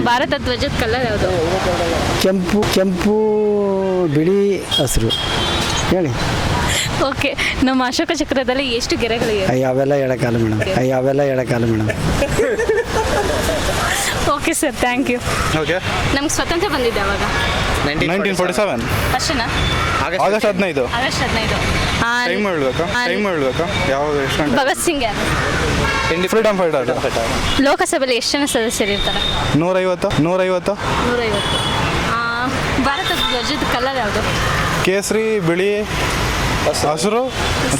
ಭಾರತ ಧ್ವಜದ ಕಲರ್ ಯಾವುದು? ಕೆಂಪು ಬಿಳಿ ಹಸಿರು. ಹೇಳಿ. ಓಕೆ, ನಮ್ಮ ಅಶೋಕ ಚಕ್ರದಲ್ಲಿ ಎಷ್ಟು ಗೆರೆಗಳಿವೆ? ಅವೆಲ್ಲ ಹೇಳೋಕ್ಕಾಗಲ್ಲ madam. Okay sir, thank you. Okay. ನಮ್ಗೆ ಸ್ವತಂತ್ರ ಬಂದಿದೆ ಅವಾಗ 1947 ವರ್ಷನಾ? ಆಗಸ್ಟ್ 15. ಆಗಸ್ಟ್ 15. ಟೈಮ್ ಹೇಳ್ಬೇಕಾ ಯಾವುದು ಎಷ್ಟು ಗಂಟೆ? ಭಗತ್ ಸಿಂಗ್ ಯಾರು? Freedom fighter. ಲೋಕಸಭೆಯಲ್ಲಿ ಎಷ್ಟು ಜನ ಸದಸ್ಯರಿರ್ತಾರೆ? 150. 150. ಭಾರತ ಧ್ವಜದ ಕಲರ್ ಯಾವುದು? ಕೇಸರಿ, ಬಿಳಿ, ಹಸಿರು,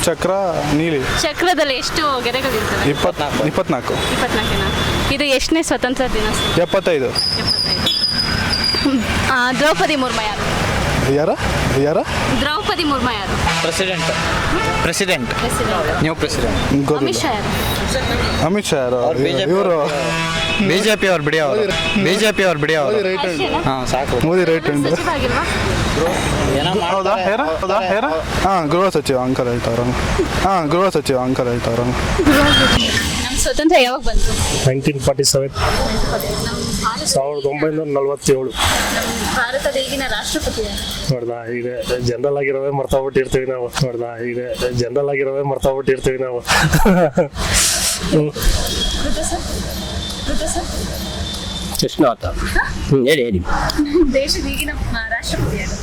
ಚಕ್ರ, ನೀಲಿ. ಚಕ್ರದಲ್ಲಿ ಎಷ್ಟು ಗೆರೆಗಳಿರ್ತವೆ? 24. ಇದು ಎಷ್ಟನೇ ಸ್ವತಂತ್ರ ದಿನ? 75. ದ್ರೌಪದಿ ಮುರ್ಮು ಯಾರು? ಯಾರ? ದ್ರೌಪದಿ ಮುರ್ಮು ಯಾರು? President. New president. Amit Shah ಯಾರು? ಇವರು ಬಿಜೆಪಿ ಅವ್ರು ಬಿಡಿ ಅವರು. ಹಾಂ, ಸಾಕು. Modi right hand. ಹೌದಾ? ಹಾಂ, ಗೃಹ ಸಚಿವ ಅಂಕಲ್ ಹೇಳ್ತಾವ್ರ. ನಮ್ಮ ಸ್ವತಂತ್ರ ಯಾವಾಗ ಬಂತು? 1947. 1947. ಭಾರತದ ಈಗಿನ ರಾಷ್ಟ್ರಪತಿ ನೋಡ್ದಾ, ಈಗ ಜನರಲ್ ಆಗಿರೋವೇ ಮರ್ತೋಗ್ಬಿಟ್ಟಿರ್ತೀವಿ ನಾವು. ಕೃಷ್ಣಾವತ. ಹೇಳಿ. ದೇಶದ ಈಗಿನ ರಾಷ್ಟ್ರಪತಿ ಯಾರು?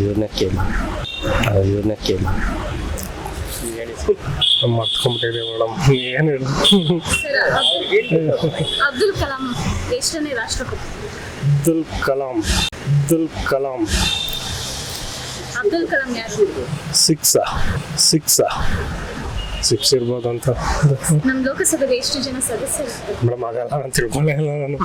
ಇವ್ರನ್ನ ಕೇಳಿ ಮರ್ತ್ಕೊಂಡ್ಬಿಟ್ಟಿದೆ ಮೇಡಮ್. ಏನು ಹೇಳಿ? ಅಬ್ದುಲ್ ಕಲಾಂ ಎಷ್ಟನೇ ರಾಷ್ಟ್ರಪತಿ? ಅಬ್ದುಲ್ ಕಲಾಂ ಯಾರು? 6 ಇರ್ಬೋದು ಅಂತ. ನಮ್ಮ ಲೋಕಸಭೆಗೆ ಎಷ್ಟು ಜನ ಸದಸ್ಯರು? ಮೇಡಮ್ ಆಗಲ್ಲ, ನಾನು ತಿಳ್ಕೊಳ್ಳೇ ಇಲ್ಲ ನಾನು.